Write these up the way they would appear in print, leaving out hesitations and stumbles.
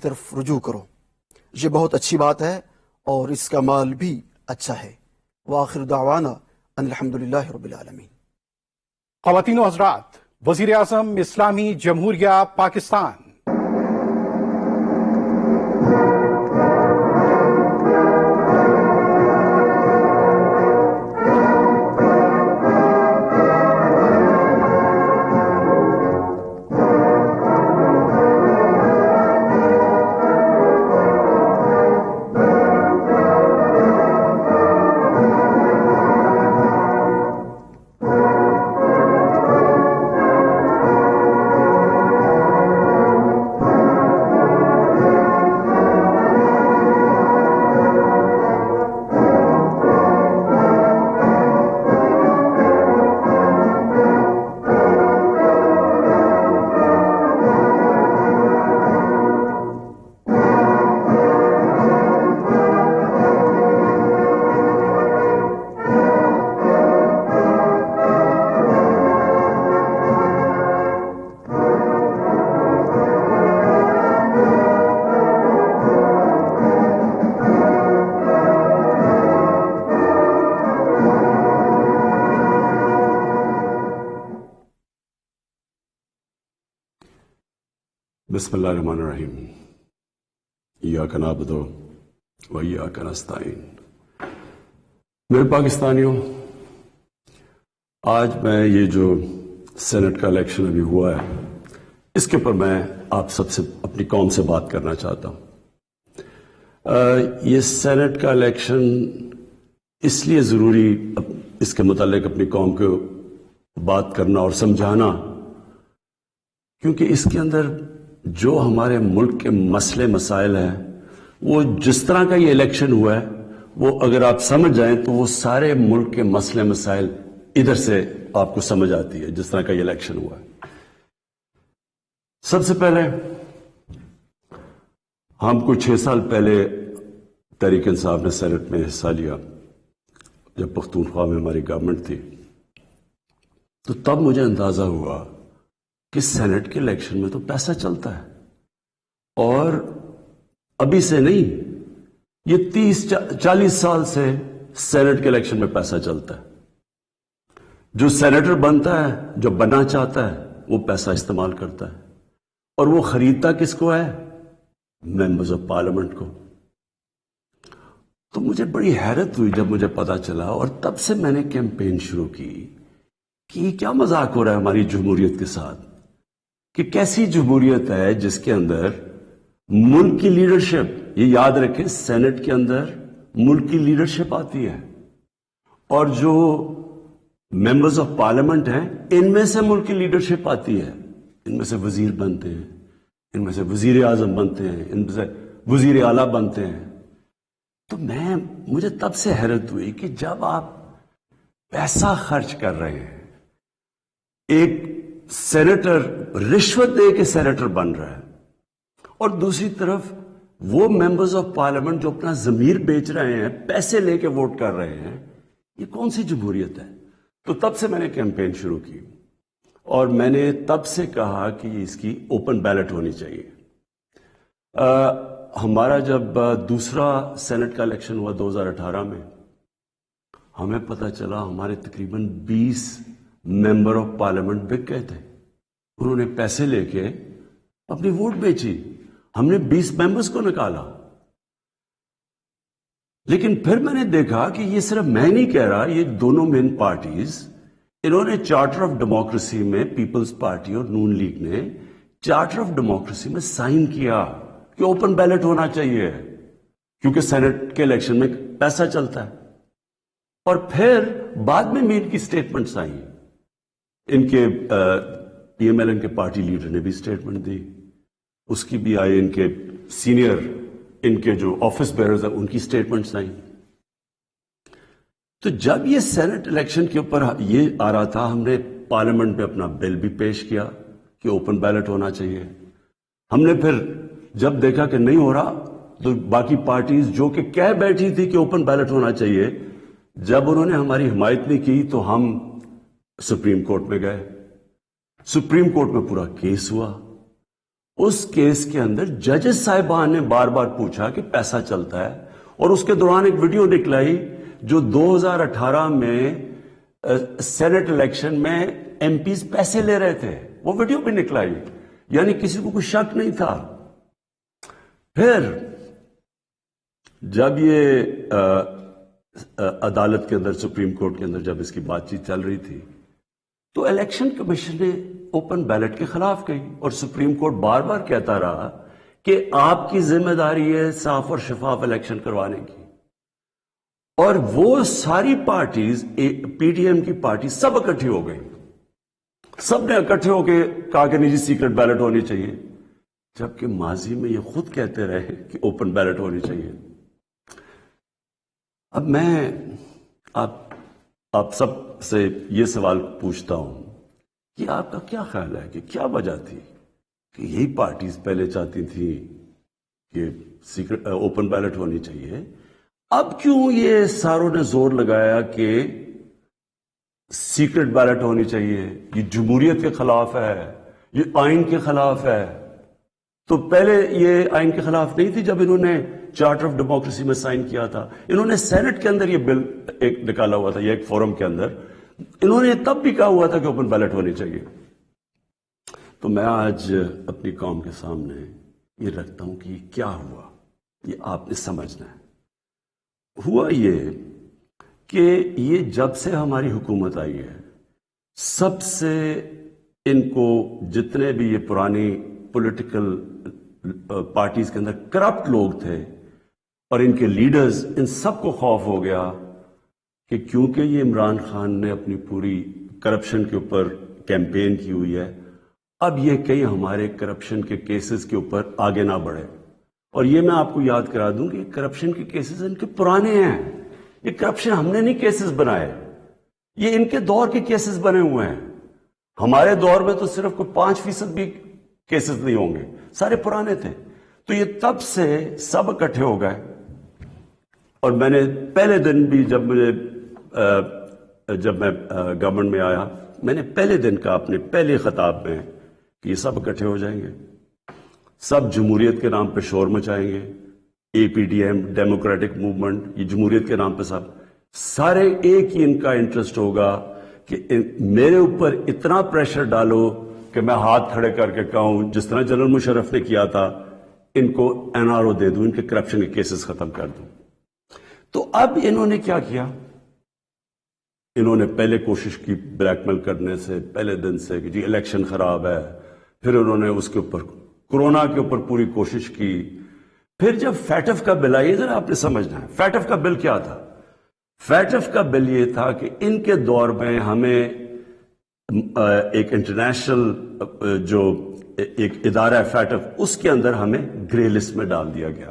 طرف رجوع کرو. یہ بہت اچھی بات ہے اور اس کا مال بھی اچھا ہے. وآخر دعوانا ان الحمدللہ رب العالمین. خواتین و حضرات، وزیر اعظم اسلامی جمہوریہ پاکستان بسم اللہ الرحمن الرحیم. ایاک نعبد و ایاک نستعین. میرے پاکستانیوں، آج میں یہ جو سینٹ کا الیکشن ابھی ہوا ہے، اس کے اوپر میں آپ سب سے، اپنی قوم سے بات کرنا چاہتا ہوں. یہ سینٹ کا الیکشن اس لیے ضروری، اس کے متعلق اپنی قوم کو بات کرنا اور سمجھانا، کیونکہ اس کے اندر جو ہمارے ملک کے مسئلے مسائل ہیں، وہ جس طرح کا یہ الیکشن ہوا ہے، وہ اگر آپ سمجھ جائیں تو وہ سارے ملک کے مسئلے مسائل ادھر سے آپ کو سمجھ آتی ہے، جس طرح کا یہ الیکشن ہوا ہے. سب سے پہلے ہم کو 6 سال پہلے تحریک انصاف نے سینٹ میں حصہ لیا، جب پختونخوا میں ہماری گورنمنٹ تھی، تو تب مجھے اندازہ ہوا کہ سینٹ کے الیکشن میں تو پیسہ چلتا ہے. اور ابھی سے نہیں، یہ 30-40 سال سے سینٹ کے الیکشن میں پیسہ چلتا ہے. جو سینیٹر بنتا ہے، جو بننا چاہتا ہے، وہ پیسہ استعمال کرتا ہے، اور وہ خریدتا کس کو ہے؟ ممبرز آف پارلیمنٹ کو. تو مجھے بڑی حیرت ہوئی جب مجھے پتا چلا، اور تب سے میں نے کیمپین شروع کی کہ یہ کیا مذاق ہو رہا ہے ہماری جمہوریت کے ساتھ، کہ کیسی جمہوریت ہے جس کے اندر ملک کی لیڈرشپ، یہ یاد رکھیں سینٹ کے اندر ملک کی لیڈرشپ آتی ہے، اور جو ممبرز آف پارلیمنٹ ہیں ان میں سے ملک کی لیڈرشپ آتی ہے. ان میں سے وزیر بنتے ہیں، ان میں سے وزیر اعظم بنتے ہیں، ان میں سے وزیر اعلیٰ بنتے ہیں. تو مجھے تب سے حیرت ہوئی کہ جب آپ پیسہ خرچ کر رہے ہیں، ایک سینیٹر رشوت دے کے سینیٹر بن رہا ہے، اور دوسری طرف وہ ممبرز آف پارلیمنٹ جو اپنا ضمیر بیچ رہے ہیں، پیسے لے کے ووٹ کر رہے ہیں، یہ کون سی جمہوریت ہے؟ تو تب سے میں نے کیمپین شروع کی، اور میں نے تب سے کہا کہ اس کی اوپن بیلٹ ہونی چاہیے. ہمارا جب دوسرا سینٹ کا الیکشن ہوا 2018 میں، ہمیں پتہ چلا ہمارے تقریباً 20 ممبر آف پارلیمنٹ بک گئے تھے. انہوں نے پیسے لے کے اپنی ووٹ بیچی. ہم نے 20 ممبرز کو نکالا. لیکن پھر میں نے دیکھا کہ یہ صرف میں نہیں کہہ رہا، یہ دونوں مین پارٹیز، انہوں نے چارٹر آف ڈیموکریسی میں، پیپلز پارٹی اور نون لیگ نے چارٹر آف ڈیموکریسی میں سائن کیا کہ اوپن بیلٹ ہونا چاہیے، کیونکہ سینٹ کے الیکشن میں پیسہ چلتا ہے. اور پھر بعد میں ان کی سٹیٹمنٹس آئیں، ان کے پی ایم ایل این کے پارٹی لیڈر نے بھی سٹیٹمنٹ دی، اس کی بھی آئی، ان کے سینئر، ان کے جو آفس بیئرز ہیں ان کی سٹیٹمنٹس آئیں. تو جب یہ سینٹ الیکشن کے اوپر یہ آ رہا تھا، ہم نے پارلیمنٹ میں اپنا بل بھی پیش کیا کہ اوپن بیلٹ ہونا چاہیے. ہم نے پھر جب دیکھا کہ نہیں ہو رہا، تو باقی پارٹیز جو کہ کہہ بیٹھی تھی کہ اوپن بیلٹ ہونا چاہیے، جب انہوں نے ہماری حمایت نہیں کی تو ہم سپریم کورٹ میں گئے. سپریم کورٹ میں پورا کیس ہوا، اس کیس کے اندر ججز صاحبان نے بار بار پوچھا کہ پیسہ چلتا ہے، اور اس کے دوران ایک ویڈیو نکلائی جو 2018 میں سینٹ الیکشن میں ایم پیز پیسے لے رہے تھے، وہ ویڈیو بھی نکلائی، یعنی کسی کو کوئی شک نہیں تھا۔ پھر جب یہ عدالت کے اندر، سپریم کورٹ کے اندر جب اس کی بات چیت چل رہی تھی تو الیکشن کمیشن نے اوپن بیلٹ کے خلاف کہی، اور سپریم کورٹ بار بار کہتا رہا کہ آپ کی ذمہ داری ہے صاف اور شفاف الیکشن کروانے کی، اور وہ ساری پارٹیز، پی ڈی ایم کی پارٹی سب اکٹھی ہو گئی، سب نے اکٹھے ہو کے کہا کہ نہیں جی سیکرٹ بیلٹ ہونی چاہیے، جبکہ ماضی میں یہ خود کہتے رہے کہ اوپن بیلٹ ہونی چاہیے۔ اب میں آپ سب سے یہ سوال پوچھتا ہوں کہ آپ کا کیا خیال ہے کہ کیا وجہ تھی کہ یہی پارٹیز پہلے چاہتی تھیں کہ سیکرٹ اوپن بیلٹ ہونی چاہیے، اب کیوں یہ ساروں نے زور لگایا کہ سیکرٹ بیلٹ ہونی چاہیے؟ یہ جمہوریت کے خلاف ہے، یہ آئین کے خلاف ہے۔ تو پہلے یہ آئین کے خلاف نہیں تھی جب انہوں نے چارٹر آف ڈیموکریسی میں سائن کیا تھا، انہوں نے سینٹ کے اندر یہ بل ایک نکالا ہوا تھا، یہ ایک فورم کے اندر انہوں نے تب بھی کہا ہوا تھا کہ اوپن بیلٹ ہونی چاہیے۔ تو میں آج اپنی قوم کے سامنے یہ رکھتا ہوں کہ کیا ہوا، یہ آپ نے سمجھنا ہے۔ ہوا یہ کہ یہ جب سے ہماری حکومت آئی ہے، سب سے ان کو جتنے بھی یہ پرانی پولیٹیکل پارٹیز کے اندر کرپٹ لوگ تھے اور ان کے لیڈرز، ان سب کو خوف ہو گیا کہ کیونکہ یہ عمران خان نے اپنی پوری کرپشن کے اوپر کیمپین کی ہوئی ہے، اب یہ کہیں ہمارے کرپشن کے کیسز کے اوپر آگے نہ بڑھے۔ اور یہ میں آپ کو یاد کرا دوں کہ کرپشن کے کیسز ان کے پرانے ہیں، یہ کرپشن ہم نے نہیں کیسز بنائے، یہ ان کے دور کے کیسز بنے ہوئے ہیں۔ ہمارے دور میں تو صرف کوئی 5% بھی کیسز نہیں ہوں گے، سارے پرانے تھے۔ تو یہ تب سے سب اکٹھے ہو گئے، اور میں نے پہلے دن بھی جب میں گورنمنٹ میں آیا، میں نے پہلے دن کا اپنے پہلے خطاب میں کہ یہ سب اکٹھے ہو جائیں گے، سب جمہوریت کے نام پہ شور مچائیں گے، A P D M, democratic movement, یہ جمہوریت کے نام پہ سب سارے ایک ہی ان کا انٹرسٹ ہوگا کہ میرے اوپر اتنا پریشر ڈالو کہ میں ہاتھ کھڑے کر کے کہوں جس طرح جنرل مشرف نے کیا تھا، ان کو این آر او دے دوں، ان کے کرپشن کے کیسز ختم کر دوں۔ تو اب انہوں نے کیا کیا؟ انہوں نے پہلے کوشش کی بلیک میل کرنے سے پہلے دن سے کہ جی الیکشن خراب ہے، پھر انہوں نے اس کے اوپر کورونا کے اوپر پوری کوشش کی، پھر جب فیٹف کا بل آئی، ذرا آپ نے سمجھنا ہے فیٹف کا بل کیا تھا۔ فیٹف کا بل یہ تھا کہ ان کے دور میں ہمیں ایک انٹرنیشنل جو ایک ادارہ ہے فیٹف، اس کے اندر ہمیں گرے لسٹ میں ڈال دیا گیا۔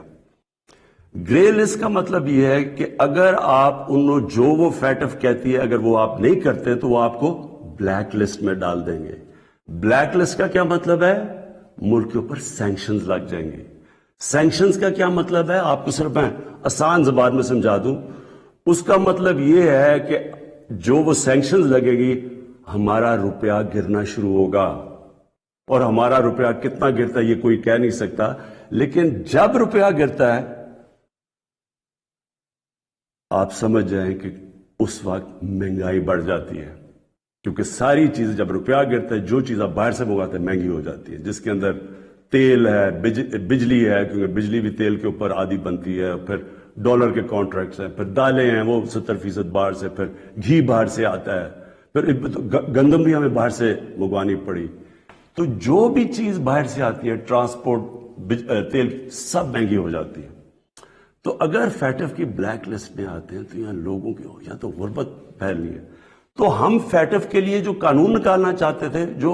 گرے لسٹ کا مطلب یہ ہے کہ اگر آپ جو وہ فیٹف کہتی ہے اگر وہ آپ نہیں کرتے تو وہ آپ کو بلیک لسٹ میں ڈال دیں گے۔ بلیک لسٹ کا کیا مطلب ہے؟ ملک کے اوپر سینکشنز لگ جائیں گے۔ سینکشنز کا کیا مطلب ہے؟ آپ کو صرف میں آسان زبان میں سمجھا دوں، اس کا مطلب یہ ہے کہ جو وہ سینکشنز لگے گی، ہمارا روپیہ گرنا شروع ہوگا، اور ہمارا روپیہ کتنا گرتا ہے یہ کوئی کہہ نہیں سکتا، لیکن جب روپیہ گرتا ہے آپ سمجھ جائیں کہ اس وقت مہنگائی بڑھ جاتی ہے، کیونکہ ساری چیزیں جب روپیہ گرتا ہے، جو چیز آپ باہر سے منگاتے ہیں مہنگی ہو جاتی ہے، جس کے اندر تیل ہے، بجلی ہے، کیونکہ بجلی بھی تیل کے اوپر آدھی بنتی ہے، پھر ڈالر کے کانٹریکٹس ہیں، پھر دالیں ہیں وہ 70% باہر سے، پھر گھی باہر سے آتا ہے، پھر گندم بھی ہمیں باہر سے منگوانی پڑی۔ تو جو بھی چیز باہر سے آتی ہے، ٹرانسپورٹ، تیل، سب مہنگی ہو جاتی ہے۔ تو اگر فیٹف کی بلیک لسٹ میں آتے ہیں تو یہاں لوگوں کی یا تو غربت پھیلنی ہے۔ تو ہم فیٹف کے لیے جو قانون نکالنا چاہتے تھے، جو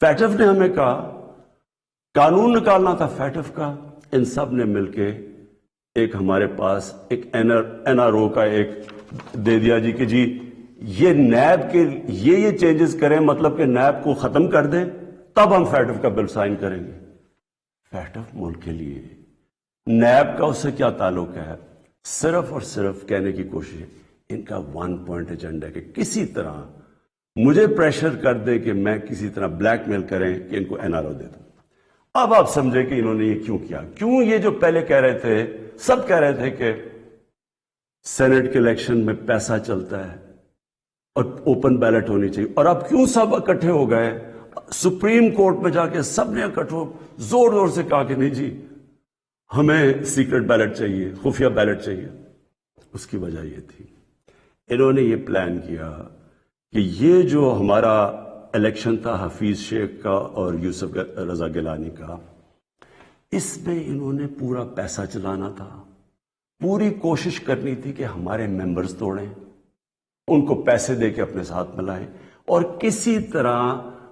فیٹف نے ہمیں کہا قانون نکالنا تھا فیٹف کا، ان سب نے مل کے ایک ہمارے پاس ایک این آر او کا ایک دے دیا جی کہ جی یہ نیب کے یہ چینجز کریں، مطلب کہ نیب کو ختم کر دیں، تب ہم فیٹف کا بل سائن کریں گے۔ فیٹف ملک کے لیے، نیب کا اس سے کیا تعلق ہے؟ صرف اور صرف کہنے کی کوشش ہے، ان کا 1 پوائنٹ ایجنڈا ہے کہ کسی طرح مجھے پریشر کر دے کہ میں کسی طرح بلیک میل کریں کہ ان کو این آر او دے دوں۔ اب آپ سمجھے کہ انہوں نے یہ کیوں کیا. کیوں یہ جو پہلے کہہ رہے تھے، سب کہہ رہے تھے کہ سینٹ کے الیکشن میں پیسہ چلتا ہے اور اوپن بیلٹ ہونی چاہیے، اور اب کیوں سب اکٹھے ہو گئے سپریم کورٹ میں جا کے سب نے اکٹھے زور زور سے کہا کہ نہیں جی ہمیں سیکرٹ بیلٹ چاہیے، خفیہ بیلٹ چاہیے. اس کی وجہ یہ تھی انہوں نے یہ پلان کیا کہ یہ جو ہمارا الیکشن تھا حفیظ شیخ کا اور یوسف رضا گیلانی کا، اس میں انہوں نے پورا پیسہ چلانا تھا. پوری کوشش کرنی تھی کہ ہمارے ممبرز توڑیں، ان کو پیسے دے کے اپنے ساتھ ملائیں، اور کسی طرح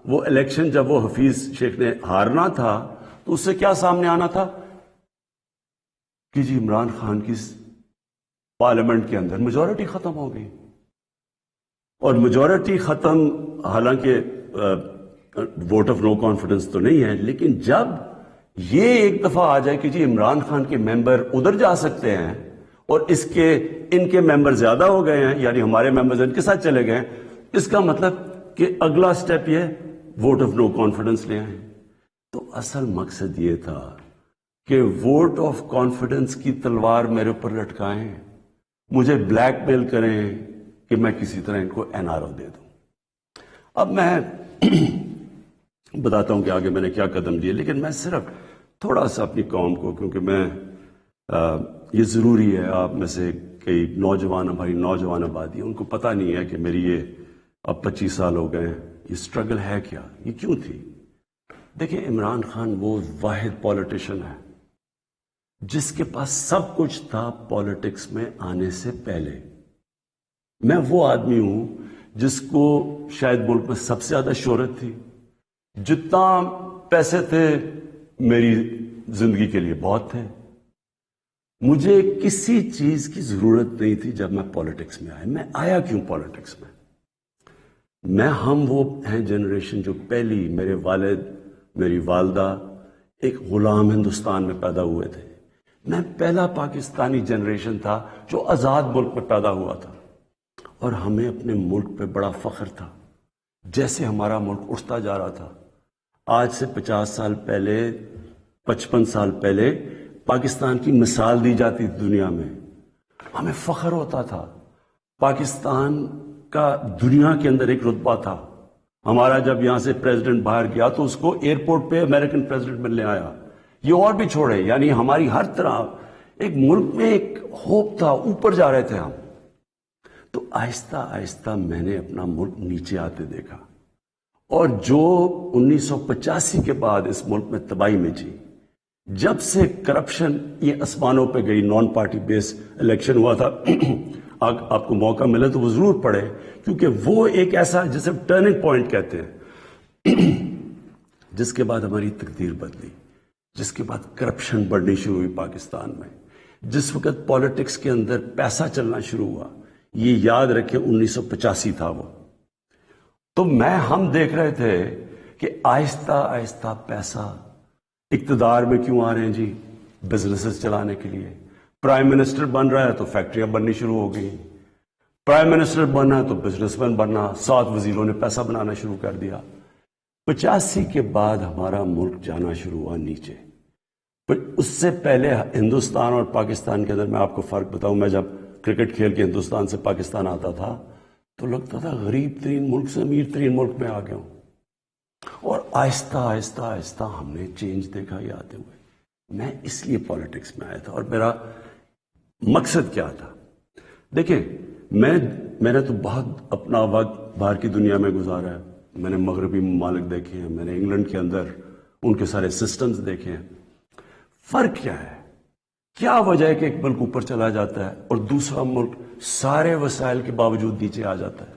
وہ الیکشن جب وہ حفیظ شیخ نے ہارنا تھا تو اس سے کیا سامنے آنا تھا کہ جی عمران خان کی پارلیمنٹ کے اندر میجورٹی ختم ہو گئی. اور میجورٹی ختم حالانکہ ووٹ آف نو کانفیڈنس تو نہیں ہے، لیکن جب یہ ایک دفعہ آ جائے کہ جی عمران خان کے ممبر ادھر جا سکتے ہیں اور ان کے ممبر زیادہ ہو گئے ہیں، یعنی ہمارے ممبرز ان کے ساتھ چلے گئے، اس کا مطلب کہ اگلا سٹیپ یہ ووٹ آف نو کانفیڈنس لے آئیں. تو اصل مقصد یہ تھا کہ ووٹ آف کانفیڈنس کی تلوار میرے اوپر لٹکائیں، مجھے بلیک میل کریں کہ میں کسی طرح ان کو این آر او دے دوں. اب میں بتاتا ہوں کہ آگے میں نے کیا قدم دیے، لیکن میں صرف تھوڑا سا اپنی قوم کو، کیونکہ میں یہ ضروری ہے، آپ میں سے کئی نوجوان، ہماری نوجوان آبادی، ان کو پتہ نہیں ہے کہ میری یہ اب 25 سال ہو گئے، یہ سٹرگل ہے کیا، یہ کیوں تھی. دیکھیں عمران خان وہ واحد پولیٹیشین ہے جس کے پاس سب کچھ تھا پالیٹکس میں آنے سے پہلے. میں وہ آدمی ہوں جس کو شاید ملک میں سب سے زیادہ شہرت تھی، جتنا پیسے تھے میری زندگی کے لیے بہت تھے، مجھے کسی چیز کی ضرورت نہیں تھی. جب میں پالیٹکس میں آیا، میں آیا کیوں پالیٹکس میں ہم وہ ہیں جنریشن جو پہلی، میرے والد میری والدہ ایک غلام ہندوستان میں پیدا ہوئے تھے. میں پہلا پاکستانی جنریشن تھا جو آزاد ملک میں پیدا ہوا تھا، اور ہمیں اپنے ملک پہ بڑا فخر تھا. جیسے ہمارا ملک اٹھتا جا رہا تھا، آج سے 50 سال پہلے، 55 سال پہلے پاکستان کی مثال دی جاتی تھی دنیا میں، ہمیں فخر ہوتا تھا. پاکستان کا دنیا کے اندر ایک رتبہ تھا. ہمارا جب یہاں سے پریزیڈنٹ باہر گیا تو اس کو ایئرپورٹ پہ امریکن پریزیڈنٹ ملنے آیا. یہ اور بھی چھوڑے، یعنی ہماری ہر طرح ایک ملک میں ایک ہوپ تھا، اوپر جا رہے تھے ہم. تو آہستہ آہستہ میں نے اپنا ملک نیچے آتے دیکھا، اور جو 1985 کے بعد اس ملک میں تباہی میں جی، جب سے کرپشن یہ آسمانوں پہ گئی، نان پارٹی بیس الیکشن ہوا تھا. آپ کو موقع ملے تو وہ ضرور پڑھے، کیونکہ وہ ایک ایسا جسے ٹرننگ پوائنٹ کہتے ہیں، جس کے بعد ہماری تقدیر بدلی، جس کے بعد کرپشن بڑھنی شروع ہوئی پاکستان میں، جس وقت پالیٹکس کے اندر پیسہ چلنا شروع ہوا. یہ یاد رکھیں 1985 تھا وہ. تو ہم دیکھ رہے تھے کہ آہستہ آہستہ پیسہ اقتدار میں کیوں آ رہے ہیں جی، بزنسز چلانے کے لیے. پرائم منسٹر بن رہا ہے تو فیکٹریاں بننی شروع ہو گئی، پرائم منسٹر بننا ہے تو بزنس مین بننا، 7 وزیروں نے پیسہ بنانا شروع کر دیا. 85 کے بعد ہمارا ملک جانا شروع ہوا نیچے. اس سے پہلے ہندوستان اور پاکستان کے اندر میں آپ کو فرق بتاؤں، میں جب کرکٹ کھیل کے ہندوستان سے پاکستان آتا تھا تو لگتا تھا غریب ترین ملک سے امیر ترین ملک میں آ گیا ہوں. اور آہستہ آہستہ آہستہ ہم نے چینج دیکھا یہ آتے ہوئے. میں اس لیے پالیٹکس میں آیا تھا، اور میرا مقصد کیا تھا. دیکھیں میں نے تو بہت اپنا وقت باہر کی دنیا میں گزارا ہے. میں نے مغربی ممالک دیکھے ہیں، میں نے انگلینڈ کے اندر ان کے سارے سسٹمز دیکھے ہیں. فرق کیا ہے؟ کیا وجہ ہے کہ ایک ملک اوپر چلا جاتا ہے اور دوسرا ملک سارے وسائل کے باوجود نیچے آ جاتا ہے؟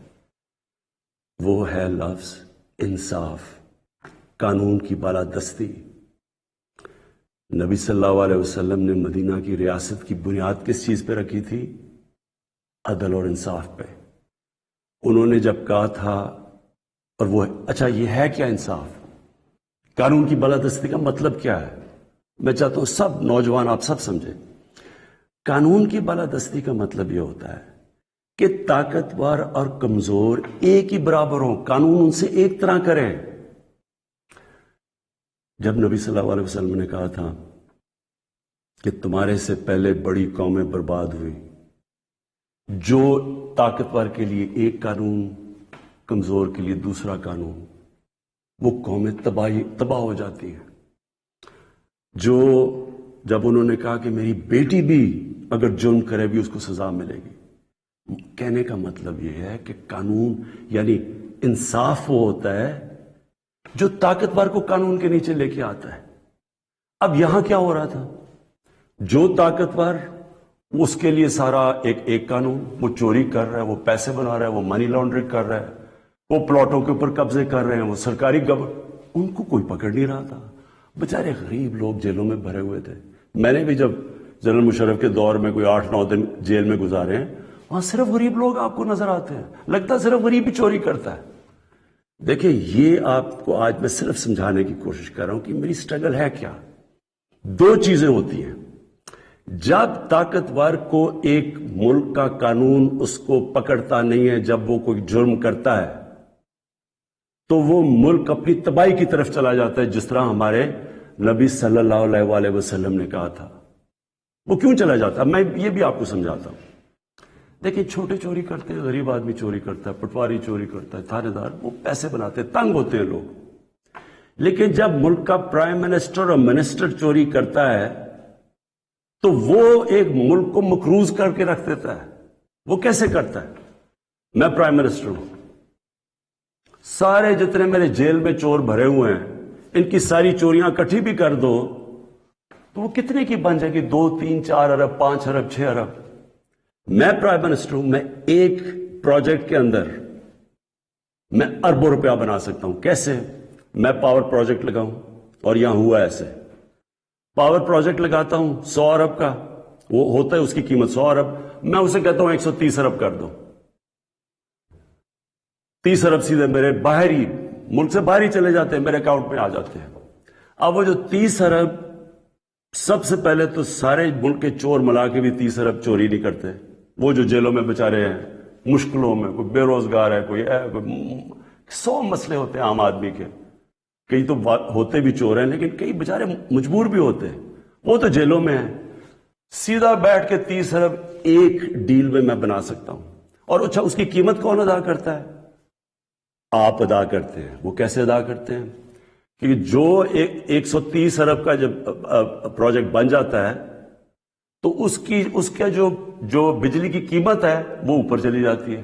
وہ ہے لفظ انصاف، قانون کی بالادستی. نبی صلی اللہ علیہ وسلم نے مدینہ کی ریاست کی بنیاد کس چیز پہ رکھی تھی؟ عدل اور انصاف پہ. انہوں نے جب کہا تھا، اور وہ اچھا یہ ہے کیا انصاف؟ قانون کی بالادستی کا مطلب کیا ہے؟ میں چاہتا ہوں سب نوجوان آپ سب سمجھیں. قانون کی بالادستی کا مطلب یہ ہوتا ہے کہ طاقتور اور کمزور ایک ہی برابر ہوں، قانون ان سے ایک طرح کرے. جب نبی صلی اللہ علیہ وسلم نے کہا تھا کہ تمہارے سے پہلے بڑی قومیں برباد ہوئی، جو طاقتور کے لیے ایک قانون، کمزور کے لیے دوسرا قانون، وہ قومیں تباہ ہو جاتی ہیں. جو جب انہوں نے کہا کہ میری بیٹی بھی اگر جرم کرے بھی اس کو سزا ملے گی، کہنے کا مطلب یہ ہے کہ قانون یعنی انصاف وہ ہوتا ہے جو طاقتور کو قانون کے نیچے لے کے آتا ہے. اب یہاں کیا ہو رہا تھا؟ جو طاقتور، اس کے لیے سارا ایک قانون، وہ چوری کر رہا ہے، وہ پیسے بنا رہا ہے، وہ منی لانڈرنگ کر رہا ہے، وہ پلاٹوں کے اوپر قبضے کر رہے ہیں، وہ سرکاری ان کو کوئی پکڑ نہیں رہا تھا. بیچارے غریب لوگ جیلوں میں بھرے ہوئے تھے. میں نے بھی جب جنرل مشرف کے دور میں کوئی 8-9 دن جیل میں گزارے ہیں، وہاں صرف غریب لوگ آپ کو نظر آتے ہیں، لگتا ہے صرف غریب ہی چوری کرتا ہے. دیکھیں، یہ آپ کو آج میں صرف سمجھانے کی کوشش کر رہا ہوں کہ میری سٹرگل ہے کیا. 2 چیزیں ہوتی ہیں. جب طاقتور کو ایک ملک کا قانون اس کو پکڑتا نہیں ہے، جب وہ کوئی جرم کرتا ہے تو وہ ملک اپنی تباہی کی طرف چلا جاتا ہے، جس طرح ہمارے نبی صلی اللہ علیہ وسلم نے کہا تھا. وہ کیوں چلا جاتا ہے؟ میں یہ بھی آپ کو سمجھاتا ہوں. دیکھیں، چھوٹے چوری کرتے ہیں، غریب آدمی چوری کرتا ہے، پٹواری چوری کرتا ہے، تھانے دار، وہ پیسے بناتے ہیں، تنگ ہوتے ہیں لوگ. لیکن جب ملک کا پرائم منسٹر اور منسٹر چوری کرتا ہے تو وہ ایک ملک کو مقروض کر کے رکھ دیتا ہے. وہ کیسے کرتا ہے؟ میں پرائم منسٹر ہوں، سارے جتنے میرے جیل میں چور بھرے ہوئے ہیں، ان کی ساری چوریاں اکٹھی بھی کر دو تو وہ کتنے کی بن جائے گی؟ 2, 3, 4 ارب، 5 ارب، 6 ارب. میں پرائم منسٹر ہوں، میں ایک پروجیکٹ کے اندر میں اربوں روپیہ بنا سکتا ہوں. کیسے؟ میں پاور پروجیکٹ لگاؤں، اور یہاں ہوا ایسے. پاور پروجیکٹ لگاتا ہوں 100 ارب کا، وہ ہوتا ہے اس کی قیمت 100 ارب، میں اسے کہتا ہوں 130 ارب کر دو. 30 ارب سیدھے میرے باہری ملک سے باہر ہی چلے جاتے ہیں، میرے اکاؤنٹ میں آ جاتے ہیں. اب وہ جو 30 ارب، سب سے پہلے تو سارے ملک کے چور ملا کے بھی 30 ارب چوری نہیں کرتے. وہ جو جیلوں میں بیچارے ہیں، مشکلوں میں، کوئی بے روزگار ہے، کوئی 100 مسئلے ہوتے ہیں عام آدمی کے. کئی تو ہوتے بھی چور ہیں، لیکن کئی بیچارے مجبور بھی ہوتے ہیں، وہ تو جیلوں میں ہیں. سیدھا بیٹھ کے 30 ارب ایک ڈیل میں میں بنا سکتا ہوں. اور اچھا، اس کی قیمت کون ادا کرتا ہے؟ آپ ادا کرتے ہیں. وہ کیسے ادا کرتے ہیں؟ کہ جو 130 ارب کا جب پروجیکٹ بن جاتا ہے تو اس کا جو بجلی کی قیمت ہے وہ اوپر چلی جاتی ہے.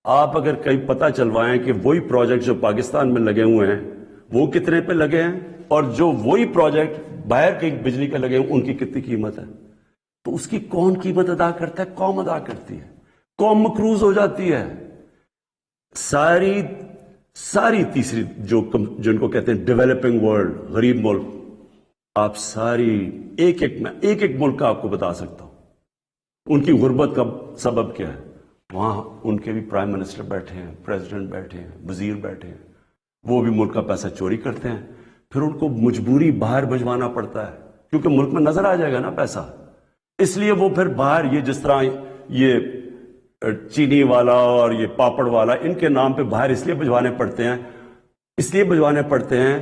آپ اگر کہیں پتہ چلوائیں کہ وہی پروجیکٹ جو پاکستان میں لگے ہوئے ہیں وہ کتنے پہ لگے ہیں، اور جو وہی پروجیکٹ باہر کے بجلی کے لگے ہیں ان کی کتنی قیمت ہے، تو اس کی کون قیمت ادا کرتا ہے؟ قوم ادا کرتی ہے. قوم مقروض ہو جاتی ہے. ساری تیسری جن کو کہتے ہیں ڈیولپنگ ورلڈ، غریب ملک، آپ ساری ایک ملک کا آپ کو بتا سکتا ہوں ان کی غربت کا سبب کیا ہے. وہاں ان کے بھی پرائم منسٹر بیٹھے ہیں، پریزیڈنٹ بیٹھے ہیں، وزیر بیٹھے ہیں، وہ بھی ملک کا پیسہ چوری کرتے ہیں. پھر ان کو مجبوری باہر بھجوانا پڑتا ہے، کیونکہ ملک میں نظر آ جائے گا نا پیسہ. اس لیے وہ پھر باہر، یہ جس طرح یہ چینی والا اور یہ پاپڑ والا، ان کے نام پہ باہر اس لیے بھجوانے پڑتے ہیں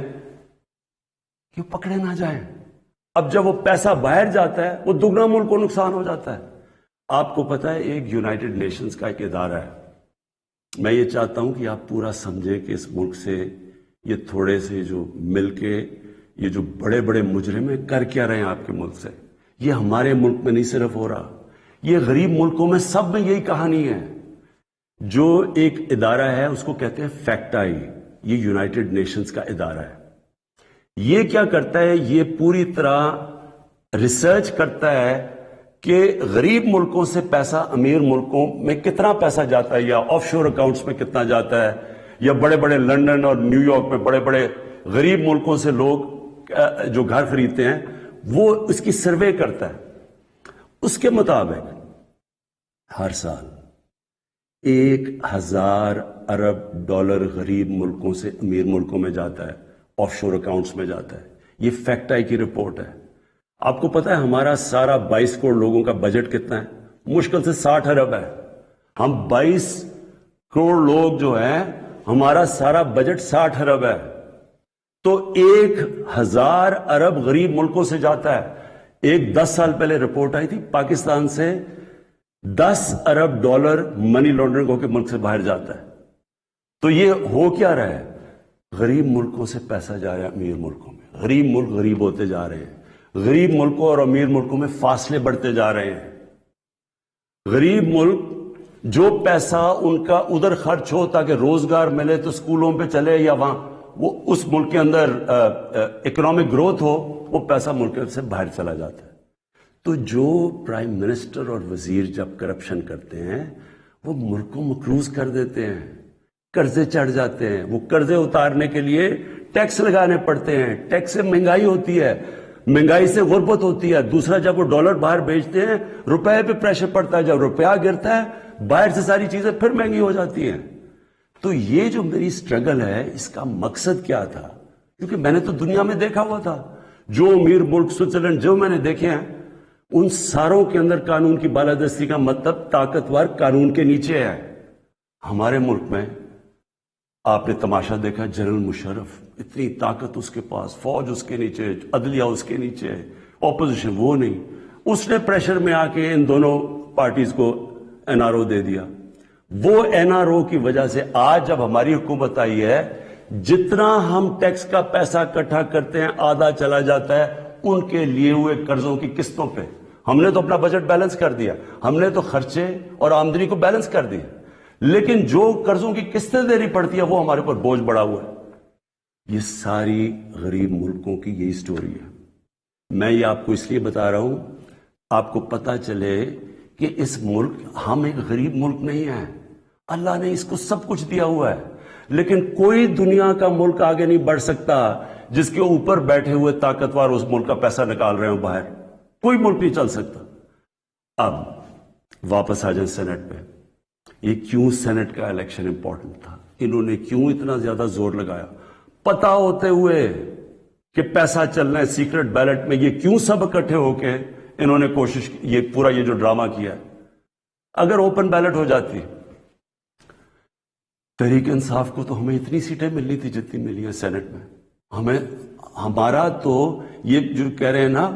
کہ پکڑے نہ جائیں. اب جب وہ پیسہ باہر جاتا ہے وہ دگنا ملک کو نقصان ہو جاتا ہے. آپ کو پتا ہے، ایک یونائٹڈ نیشنز کا ایک ادارہ ہے. میں یہ چاہتا ہوں کہ آپ پورا سمجھیں کہ اس ملک سے یہ تھوڑے سے جو مل کے یہ جو بڑے بڑے مجرم ہیں کر کیا رہے ہیں آپ کے ملک سے. یہ ہمارے ملک میں نہیں صرف ہو رہا، یہ غریب ملکوں میں سب میں یہی کہانی ہے. جو ایک ادارہ ہے اس کو کہتے ہیں فیکٹائی، یہ یونائٹڈ نیشنز کا ادارہ ہے. یہ کیا کرتا ہے؟ یہ پوری طرح ریسرچ کرتا ہے کہ غریب ملکوں سے پیسہ امیر ملکوں میں کتنا پیسہ جاتا ہے، یا آف شور اکاؤنٹس میں کتنا جاتا ہے، یا بڑے بڑے لندن اور نیو یارک میں بڑے بڑے غریب ملکوں سے لوگ جو گھر خریدتے ہیں وہ اس کی سروے کرتا ہے. اس کے مطابق ہر سال 1000 ارب ڈالر غریب ملکوں سے امیر ملکوں میں جاتا ہے، آف شور اکاؤنٹس میں جاتا ہے. یہ فیکٹ آئی کی رپورٹ ہے. آپ کو پتا ہے ہمارا سارا 22 کروڑ لوگوں کا بجٹ کتنا ہے؟ مشکل سے 60 ارب ہے. ہم 22 کروڑ لوگ جو ہیں، ہمارا سارا بجٹ 60 ارب ہے. تو 1000 ارب غریب ملکوں سے جاتا ہے. ایک 10 سال پہلے رپورٹ آئی تھی پاکستان سے 10 ارب ڈالر منی لانڈرنگ ہو کے ملک سے باہر جاتا ہے. تو یہ ہو کیا رہا ہے؟ غریب ملکوں سے پیسہ جا رہا ہے امیر ملکوں میں. غریب ملک غریب ہوتے جا رہے ہیں. غریب ملکوں اور امیر ملکوں میں فاصلے بڑھتے جا رہے ہیں. غریب ملک جو پیسہ ان کا ادھر خرچ ہو تاکہ روزگار ملے تو اسکولوں پہ چلے یا وہاں وہ اس ملک کے اندر اکنامک گروتھ ہو، وہ پیسہ ملک سے باہر چلا جاتا ہے. تو جو پرائم منسٹر اور وزیر جب کرپشن کرتے ہیں وہ ملک کو مقروض کر دیتے ہیں، قرضے چڑھ جاتے ہیں. وہ قرضے اتارنے کے لیے ٹیکس لگانے پڑتے ہیں. ٹیکس سے مہنگائی ہوتی ہے، مہنگائی سے غربت ہوتی ہے. دوسرا جب وہ ڈالر باہر بیچتے ہیں روپے پہ پریشر پڑتا ہے. جب روپیہ گرتا ہے باہر سے ساری چیزیں پھر مہنگی ہو جاتی ہیں. تو یہ جو میری سٹرگل ہے اس کا مقصد کیا تھا؟ کیونکہ میں نے تو دنیا میں دیکھا ہوا تھا جو امیر ملک سوئٹزرلینڈ جو میں نے دیکھے ہیں ان ساروں کے اندر قانون کی بالادستی کا مطلب طاقتور قانون کے نیچے ہے. ہمارے ملک میں آپ نے تماشا دیکھا، جنرل مشرف اتنی طاقت اس کے پاس، فوج اس کے نیچے، عدلیہ اس کے نیچے، اپوزیشن وہ نہیں. اس نے پریشر میں آ کے ان دونوں پارٹیز کو این آر او دے دیا. وہ این آر او کی وجہ سے آج جب ہماری حکومت آئی ہے جتنا ہم ٹیکس کا پیسہ اکٹھا کرتے ہیں آدھا چلا جاتا ہے ان کے لیے ہوئے قرضوں کی قسطوں پہ. ہم نے تو اپنا بجٹ بیلنس کر دیا، ہم نے تو خرچے اور آمدنی کو بیلنس کر دیا، لیکن جو قرضوں کی قسطیں دینی پڑتی ہے وہ ہمارے اوپر بوجھ بڑا ہوا ہے. یہ ساری غریب ملکوں کی یہی سٹوری ہے. میں یہ آپ کو اس لیے بتا رہا ہوں آپ کو پتا چلے کہ اس ملک ہم ایک غریب ملک نہیں ہیں. اللہ نے اس کو سب کچھ دیا ہوا ہے، لیکن کوئی دنیا کا ملک آگے نہیں بڑھ سکتا جس کے اوپر بیٹھے ہوئے طاقتور اس ملک کا پیسہ نکال رہے ہوں باہر. کوئی ملک نہیں چل سکتا. اب واپس آ جائیں سینٹ پہ. یہ کیوں سینٹ کا الیکشن امپورٹنٹ تھا؟ انہوں نے کیوں اتنا زیادہ زور لگایا پتا ہوتے ہوئے کہ پیسہ چلنا ہے سیکرٹ بیلٹ میں؟ یہ کیوں سب اکٹھے ہو کے انہوں نے کوشش کی؟ یہ پورا یہ جو ڈرامہ کیا ہے. اگر اوپن بیلٹ ہو جاتی تحریک انصاف کو تو ہمیں اتنی سیٹیں ملنی تھی جتنی ملی ہیں سینٹ میں. ہمارا تو یہ جو کہہ رہے ہیں نا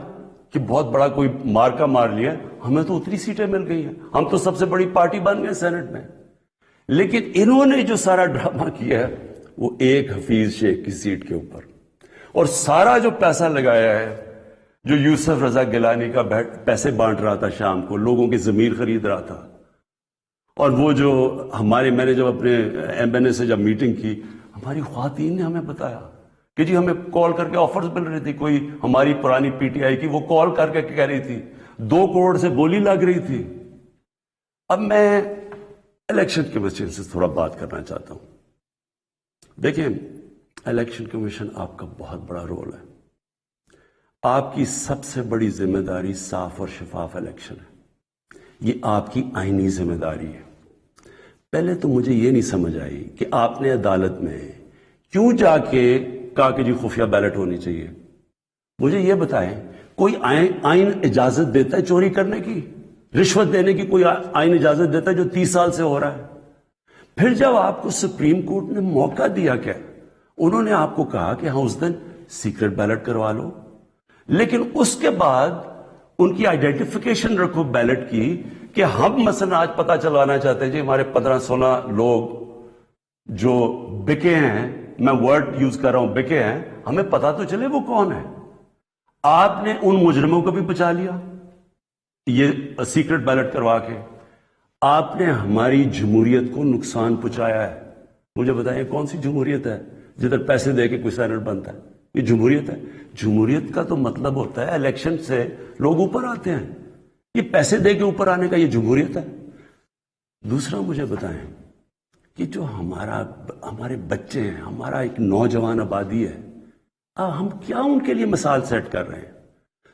کہ بہت بڑا کوئی مارکا مار لیا، ہمیں تو اتنی سیٹیں مل گئی ہیں، ہم تو سب سے بڑی پارٹی بن گئے سینٹ میں. لیکن انہوں نے جو سارا ڈرامہ کیا ہے وہ ایک حفیظ شیخ کی سیٹ کے اوپر، اور سارا جو پیسہ لگایا ہے جو یوسف رضا گیلانی کا پیسے بانٹ رہا تھا شام کو، لوگوں کی ضمیر خرید رہا تھا. اور وہ جو میں نے جب اپنے ایم این اے سے جب میٹنگ کی، ہماری خواتین نے ہمیں بتایا کہ جی ہمیں کال کر کے آفرز مل رہی تھی. کوئی ہماری پرانی پی ٹی آئی کی وہ کال کر کے کہہ رہی تھی 2 کروڑ سے بولی لگ رہی تھی. اب میں الیکشن کمیشن سے تھوڑا بات کرنا چاہتا ہوں. دیکھیں الیکشن کمیشن آپ کا بہت بڑا رول ہے. آپ کی سب سے بڑی ذمہ داری صاف اور شفاف الیکشن ہے. یہ آپ کی آئینی ذمہ داری ہے. پہلے تو مجھے یہ نہیں سمجھ آئی کہ آپ نے عدالت میں کیوں جا کے کہا کہ جی خفیہ بیلٹ ہونی چاہیے. مجھے یہ بتائیں کوئی آئین اجازت دیتا ہے چوری کرنے کی، رشوت دینے کی؟ کوئی آئین اجازت دیتا ہے جو 30 سال سے ہو رہا ہے؟ پھر جب آپ کو سپریم کورٹ نے موقع دیا، کیا انہوں نے آپ کو کہا کہ ہاں اس دن سیکرٹ بیلٹ کروا لو، لیکن اس کے بعد ان کی آئیڈینٹیفیکیشن رکھو بیلٹ کی کہ ہم مثلا آج پتا چلوانا چاہتے ہیں جی ہمارے 15-16 لوگ جو بکے ہیں، میں ورڈ یوز کر رہا ہوں بکے ہیں، ہمیں پتا تو چلے وہ کون ہے. آپ نے ان مجرموں کو بھی بچا لیا یہ سیکرٹ بیلٹ کروا کے. آپ نے ہماری جمہوریت کو نقصان پہنچایا ہے. مجھے بتائیں کون سی جمہوریت ہے جدھر پیسے دے کے کوئی سینٹ بنتا ہے؟ یہ جمہوریت ہے؟ جمہوریت کا تو مطلب ہوتا ہے الیکشن سے لوگ اوپر آتے ہیں. یہ پیسے دے کے اوپر آنے کا یہ جمہوریت ہے؟ دوسرا مجھے بتائیں کہ جو ہمارے بچے ہیں، ہمارا ایک نوجوان آبادی ہے، ہم کیا ان کے لیے مثال سیٹ کر رہے ہیں؟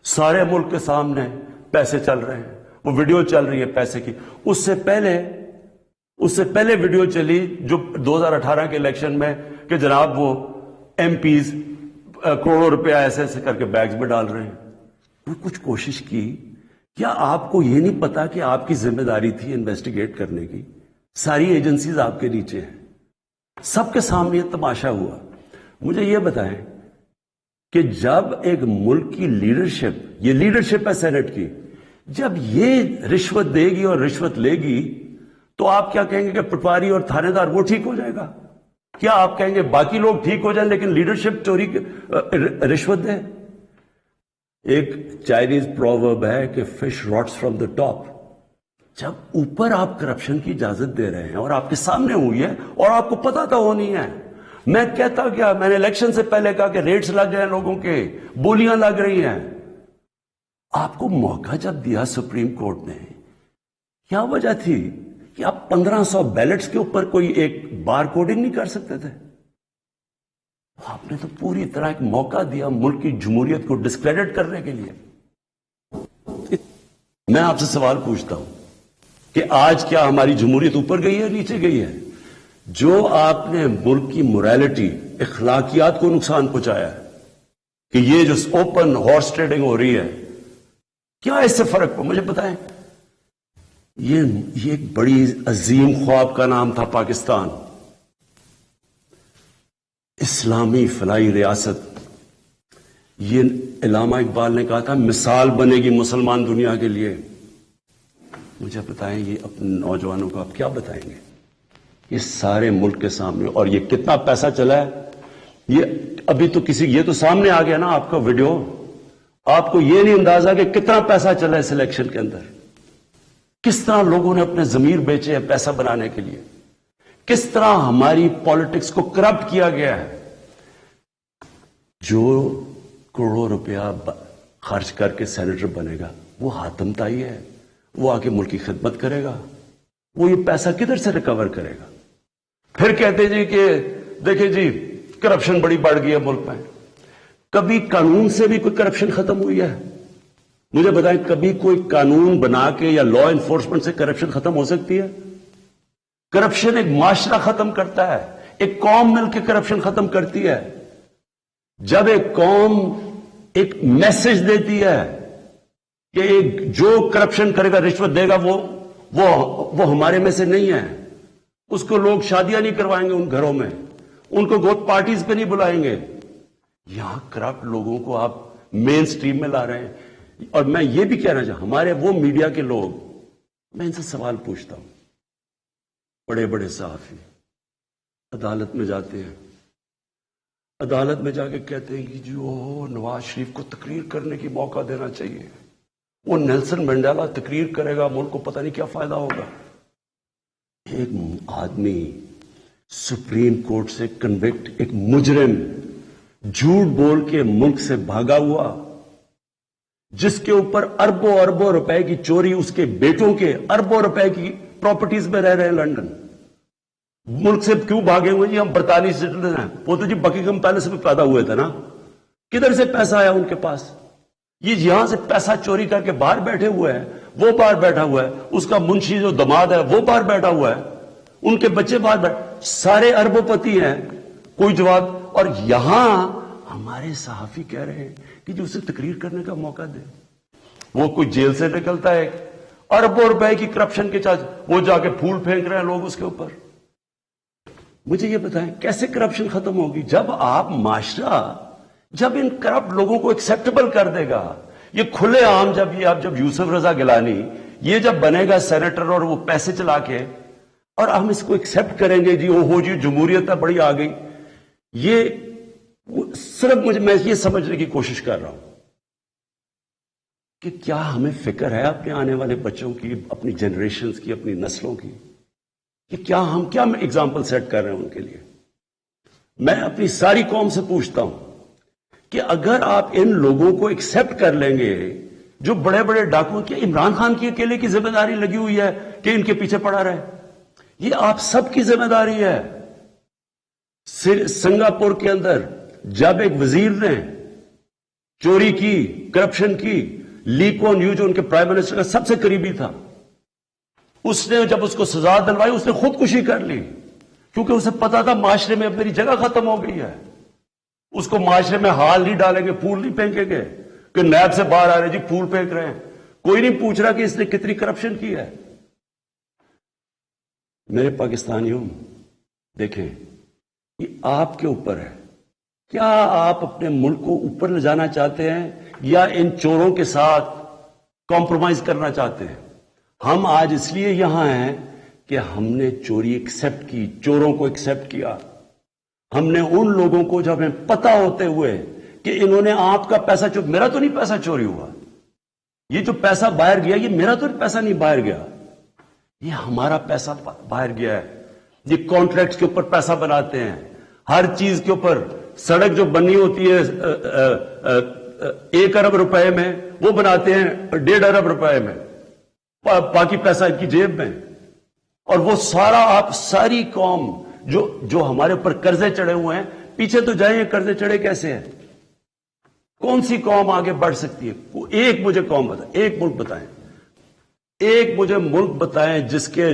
سارے ملک کے سامنے پیسے چل رہے ہیں، وہ ویڈیو چل رہی ہے پیسے کی. اس سے پہلے ویڈیو چلی جو 2018 کے الیکشن میں کہ جناب وہ ایم پیز کروڑوں روپیہ ایسے ایسے کر کے بیگز میں ڈال رہے ہیں. وہ کچھ کوشش کی؟ کیا آپ کو یہ نہیں پتا کہ آپ کی ذمہ داری تھی انویسٹیگیٹ کرنے کی؟ ساری ایجنسیز آپ کے نیچے ہیں، سب کے سامنے یہ تماشا ہوا. مجھے یہ بتائیں کہ جب ایک ملک کی لیڈرشپ، یہ لیڈرشپ ہے سینٹ کی، جب یہ رشوت دے گی اور رشوت لے گی تو آپ کیا کہیں گے کہ پٹواری اور تھانے دار وہ ٹھیک ہو جائے گا؟ کیا آپ کہیں گے باقی لوگ ٹھیک ہو جائیں لیکن لیڈرشپ چوری رشوت دے؟ ایک چائنیز پروورب ہے کہ fish rots from the top. جب اوپر آپ کرپشن کی اجازت دے رہے ہیں اور آپ کے سامنے ہوئی ہے اور آپ کو پتا تو ہونی ہے. میں کہتا کیا، میں نے الیکشن سے پہلے کہا کہ ریٹس لگ گئے ہیں لوگوں کے، بولیاں لگ رہی ہیں. آپ کو موقع جب دیا سپریم کورٹ نے، کیا وجہ تھی کہ آپ 1500 بیلٹس کے اوپر کوئی ایک بار کوڈنگ نہیں کر سکتے تھے؟ آپ نے تو پوری طرح ایک موقع دیا ملک کی جمہوریت کو ڈسکریڈٹ کرنے کے لیے. میں آپ سے سوال پوچھتا ہوں کہ آج کیا ہماری جمہوریت اوپر گئی ہے نیچے گئی ہے؟ جو آپ نے ملک کی موریلٹی، اخلاقیات کو نقصان پہنچایا ہے کہ یہ جو اوپن ہارس ٹریڈنگ ہو رہی ہے، کیا اس سے فرق مجھے بتائیں. یہ ایک بڑی عظیم خواب کا نام تھا پاکستان، اسلامی فلاحی ریاست. یہ علامہ اقبال نے کہا تھا مثال بنے گی مسلمان دنیا کے لیے. مجھے بتائیں یہ اپنے نوجوانوں کو آپ کیا بتائیں گے؟ یہ سارے ملک کے سامنے، اور یہ کتنا پیسہ چلا ہے، یہ ابھی تو یہ تو سامنے آ گیا نا آپ کا ویڈیو. آپ کو یہ نہیں اندازہ کہ کتنا پیسہ چلا ہے اس الیکشن کے اندر، کس طرح لوگوں نے اپنے ضمیر بیچے ہیں پیسہ بنانے کے لیے، کس طرح ہماری پالیٹکس کو کرپٹ کیا گیا ہے. جو کروڑوں روپیہ خرچ کر کے سینیٹر بنے گا وہ حاتم تائی ہے، وہ آ کے ملک کی خدمت کرے گا، وہ یہ پیسہ کدھر سے ریکور کرے گا؟ پھر کہتے جی کہ دیکھیں جی کرپشن بڑی بڑھ گئی ہے ملک میں. کبھی قانون سے بھی کوئی کرپشن ختم ہوئی ہے؟ مجھے بتائیں کبھی کوئی قانون بنا کے یا لا انفورسمنٹ سے کرپشن ختم ہو سکتی ہے؟ کرپشن ایک معاشرہ ختم کرتا ہے، ایک قوم مل کے کرپشن ختم کرتی ہے. جب ایک قوم ایک میسج دیتی ہے کہ جو کرپشن کرے گا، رشوت دے گا، وہ ہمارے میں سے نہیں ہے، اس کو لوگ شادیاں نہیں کروائیں گے ان گھروں میں، ان کو گوت پارٹیز پہ نہیں بلائیں گے. یہاں کرپٹ لوگوں کو آپ مین سٹریم میں لا رہے ہیں. اور میں یہ بھی کہنا چاہتا ہوں، ہمارے وہ میڈیا کے لوگ، میں ان سے سوال پوچھتا ہوں، بڑے بڑے صحافی عدالت میں جاتے ہیں، عدالت میں جا کے کہتے ہیں کہ جو نواز شریف کو تقریر کرنے کی موقع دینا چاہیے، وہ نیلسن منڈیلا تقریر کرے گا، ملک کو پتہ نہیں کیا فائدہ ہوگا. ایک آدمی سپریم کورٹ سے کنوکٹ، ایک مجرم جھوٹ بول کے ملک سے بھاگا ہوا، جس کے اوپر اربوں اربوں روپے کی چوری، اس کے بیٹوں کے اربوں روپے کی پراپرٹیز میں رہ رہے ہیں لنڈن. ملک سے کیوں بھاگے ہوئے جی؟ ہم برطانوی سٹیزن ہیں. وہ تو جی بکنگھم پیلس میں پیدا ہوئے تھے نا. کدھر سے پیسہ آیا ان کے پاس؟ یہ یہاں سے پیسہ چوری کر کے باہر بیٹھے ہوئے ہیں، وہ باہر بیٹھا ہوا ہے، اس کا منشی جو دماد ہے وہ باہر بیٹھا ہوا ہے، ان کے بچے باہر بیٹھے، سارے اربوں پتی ہیں، کوئی جواب. اور یہاں ہمارے صحافی کہہ رہے ہیں کہ جو اسے تقریر کرنے کا موقع دے. وہ کوئی جیل سے نکلتا ہے اربوں روپے کی کرپشن کے چارج، وہ جا کے پھول پھینک رہے ہیں لوگ اس کے اوپر. مجھے یہ بتائیں کیسے کرپشن ختم ہوگی؟ جب آپ معاشرہ جب ان کرپٹ لوگوں کو ایکسیپٹیبل کر دے گا. یہ کھلے عام جب یوسف رضا گیلانی یہ جب بنے گا سینیٹر اور وہ پیسے چلا کے، اور ہم اس کو ایکسیپٹ کریں گے جی ہو جی جمہوریت ہے بڑی آ گئی. یہ صرف میں یہ سمجھنے کی کوشش کر رہا ہوں کہ کیا ہمیں فکر ہے اپنے آنے والے بچوں کی، اپنی جنریشنز کی، اپنی نسلوں کی، کہ کیا ہم ایگزامپل سیٹ کر رہے ہیں ان کے لیے. میں اپنی ساری قوم سے پوچھتا ہوں کہ اگر آپ ان لوگوں کو ایکسیپٹ کر لیں گے جو بڑے بڑے ڈاکو، کہ عمران خان کی اکیلے کی ذمہ داری لگی ہوئی ہے کہ ان کے پیچھے پڑا رہے؟ یہ آپ سب کی ذمہ داری ہے. سنگاپور کے اندر جب ایک وزیر نے چوری کی، کرپشن کی، لی کوان یو جو ان کے پرائم منسٹر کا سب سے قریبی تھا، اس نے جب اس کو سزا دلوائی اس نے خودکشی کر لی، کیونکہ اسے پتا تھا معاشرے میں اب میری جگہ ختم ہو گئی ہے. اس کو معاشرے میں ہال نہیں ڈالیں گے، پھول نہیں پھینکیں گے کہ نیب سے باہر آ رہے جی پھول پھینک رہے ہیں. کوئی نہیں پوچھ رہا کہ اس نے کتنی کرپشن کی ہے. میرے پاکستانیوں، دیکھیں یہ آپ کے اوپر ہے کیا آپ اپنے ملک کو اوپر لے جانا چاہتے ہیں یا ان چوروں کے ساتھ کمپرومائز کرنا چاہتے ہیں؟ ہم آج اس لیے یہاں ہیں کہ ہم نے چوری ایکسپٹ کی، چوروں کو ایکسپٹ کیا. ہم نے ان لوگوں کو جب ہمیں پتا ہوتے ہوئے کہ انہوں نے آپ کا پیسہ میرا تو نہیں پیسہ چوری ہوا، یہ جو پیسہ باہر گیا یہ میرا تو پیسہ نہیں باہر گیا، یہ ہمارا پیسہ باہر گیا ہے. یہ کانٹریکٹ کے اوپر پیسہ بناتے ہیں، ہر چیز کے اوپر. سڑک جو بنی ہوتی ہے 1 ارب روپے میں، وہ بناتے ہیں 1.5 ارب روپے میں، باقی پیسہ ان کی جیب میں. اور وہ سارا آپ ساری قوم جو ہمارے اوپر قرضے چڑھے ہوئے ہیں، پیچھے تو جائیں قرضے چڑھے کیسے ہیں؟ کون سی قوم آگے بڑھ سکتی ہے؟ ایک مجھے قوم بتائیں، ایک ملک بتائیں، ایک مجھے ملک بتائیں جس کے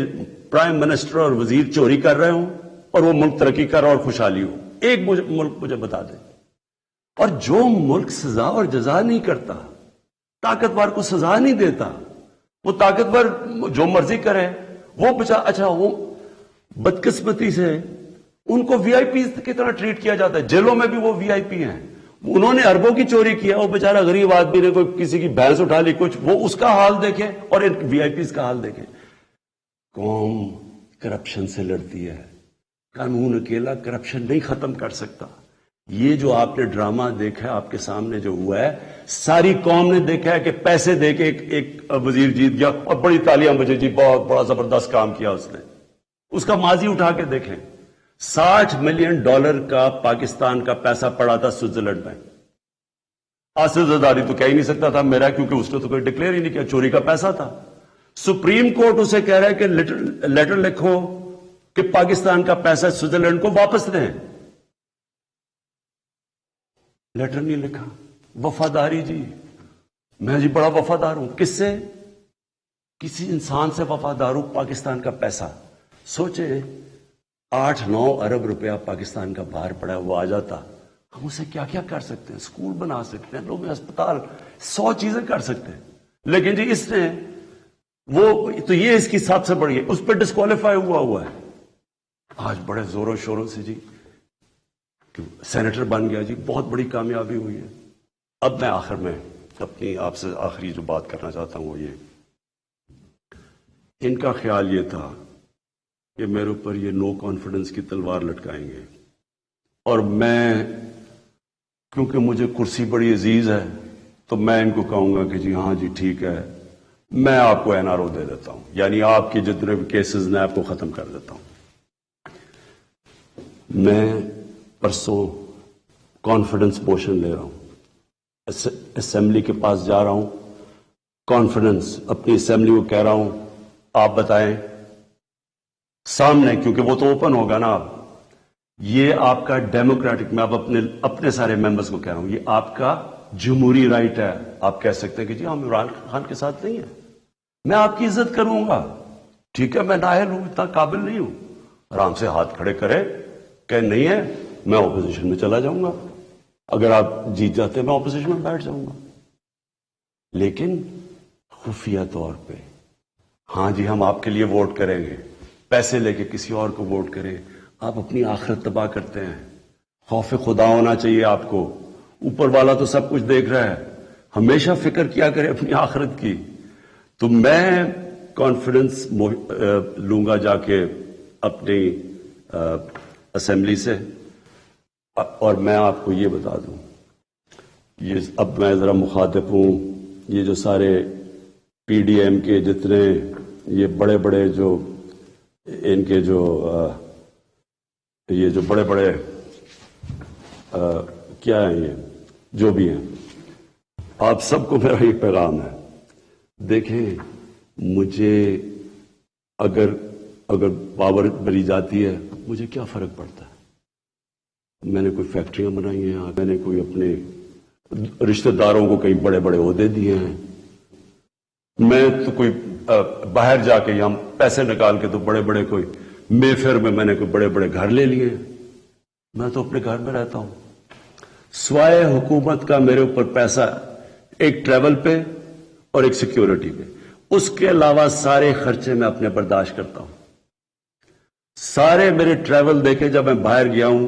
پرائم منسٹر اور وزیر چوری کر رہے ہوں اور وہ ملک ترقی کر رہا اور خوشحالی ہو. ایک ملک مجھے بتا دیں. اور جو ملک سزا اور جزا نہیں کرتا، طاقتور کو سزا نہیں دیتا، وہ طاقتور جو مرضی کرے، وہ اچھا وہ بدقسمتی سے ان کو وی آئی پی کی طرح ٹریٹ کیا جاتا ہے. جیلوں میں بھی وہ وی آئی پی ہیں. انہوں نے اربوں کی چوری کیا، وہ بیچارہ غریب آدمی نے کوئی کسی کی بھینس اٹھا لی کچھ، وہ اس کا حال دیکھیں اور ان وی آئی پیز کا حال دیکھیں. قوم کرپشن سے لڑتی ہے، قانون اکیلا کرپشن نہیں ختم کر سکتا. یہ جو آپ نے ڈرامہ دیکھا ہے آپ کے سامنے جو ہوا ہے، ساری قوم نے دیکھا ہے کہ پیسے دے کے ایک وزیر جیت گیا اور بڑی تالیاں بجے، جی بہت بڑا زبردست کام کیا اس نے. اس کا ماضی اٹھا کے دیکھیں. $60 ملین کا پاکستان کا پیسہ پڑا تھا سوئٹزرلینڈ میں. آصف زرداری تو کہہ ہی نہیں سکتا تھا میرا، کیونکہ اس نے تو کوئی ڈکلیئر ہی نہیں کیا، چوری کا پیسہ تھا. سپریم کورٹ اسے کہہ رہا ہے کہ لیٹر لکھو کہ پاکستان کا پیسہ سوئٹزرلینڈ کو واپس دیں. لیٹر نہیں لکھا. وفاداری جی، میں جی بڑا وفادار ہوں. کس سے؟ کسی انسان سے وفادار ہوں. پاکستان کا پیسہ سوچے 8-9 ارب روپیہ پاکستان کا باہر پڑا ہے، وہ آ جاتا، ہم اسے کیا کیا کر سکتے ہیں؟ اسکول بنا سکتے ہیں، لوگ اسپتال، 100 چیزیں کر سکتے ہیں. لیکن جی اس نے وہ تو یہ اس کی سب سے بڑی ہے، اس پہ ڈسکوالیفائی ہوا ہے. آج بڑے زوروں شوروں سے جی سینیٹر بن گیا، جی بہت بڑی کامیابی ہوئی ہے. اب میں آخر میں اپنی آپ سے آخری جو بات کرنا چاہتا ہوں وہ یہ، ان کا خیال یہ تھا کہ میرے اوپر یہ نو کانفیڈنس کی تلوار لٹکائیں گے، اور میں کیونکہ مجھے کرسی بڑی عزیز ہے تو میں ان کو کہوں گا کہ جی ہاں جی ٹھیک ہے، میں آپ کو NRO دے دیتا ہوں، یعنی آپ کے جتنے بھی کیسز نے آپ کو ختم کر دیتا ہوں. میں پرسوں کانفیڈنس موشن لے رہا ہوں، اسمبلی کے پاس جا رہا ہوں، کانفیڈنس اپنی اسمبلی کو کہہ رہا ہوں آپ بتائیں سامنے، کیونکہ وہ تو اوپن ہوگا نا. آپ یہ آپ کا ڈیموکریٹک، میں اب اپنے سارے ممبرز کو کہہ رہا ہوں، یہ آپ کا جمہوری رائٹ ہے. آپ کہہ سکتے ہیں کہ جی ہم عمران خان کے ساتھ نہیں ہیں، میں آپ کی عزت کروں گا، ٹھیک ہے، میں نااہل ہوں، اتنا قابل نہیں ہوں. آرام سے ہاتھ کھڑے کرے کہ نہیں ہے، میں اپوزیشن میں چلا جاؤں گا، اگر آپ جیت جاتے ہیں میں اپوزیشن میں بیٹھ جاؤں گا. لیکن خفیہ طور پہ ہاں جی ہم آپ کے لیے ووٹ کریں گے، پیسے لے کے کسی اور کو ووٹ کریں. آپ اپنی آخرت تباہ کرتے ہیں. خوف خدا ہونا چاہیے آپ کو. اوپر والا تو سب کچھ دیکھ رہا ہے، ہمیشہ فکر کیا کرے اپنی آخرت کی. تو میں کانفیڈنس لوں گا جا کے اپنی اسمبلی سے. اور میں آپ کو یہ بتا دوں، یہ اب میں ذرا مخاطب ہوں، یہ جو سارے پی ڈی ایم کے جتنے یہ بڑے بڑے جو ان کے جو یہ جو بڑے بڑے کیا ہیں، یہ جو بھی ہیں، آپ سب کو میرا یہ پیغام ہے، دیکھیں مجھے اگر پاور ملی جاتی ہے مجھے کیا فرق پڑتا ہے؟ میں نے کوئی فیکٹریاں بنائی ہیں، میں نے کوئی اپنے رشتہ داروں کو کئی بڑے بڑے عہدے دیے ہیں، میں تو کوئی باہر جا کے یہاں پیسے نکال کے تو بڑے بڑے کوئی مے فیئر میں نے کوئی بڑے بڑے گھر لے لیے ہیں. میں تو اپنے گھر میں رہتا ہوں، سوائے حکومت کا میرے اوپر پیسہ ایک ٹریول پہ اور ایک سیکیورٹی پہ، اس کے علاوہ سارے خرچے میں اپنے برداشت کرتا ہوں. سارے میرے ٹریول دیکھے جب میں باہر گیا ہوں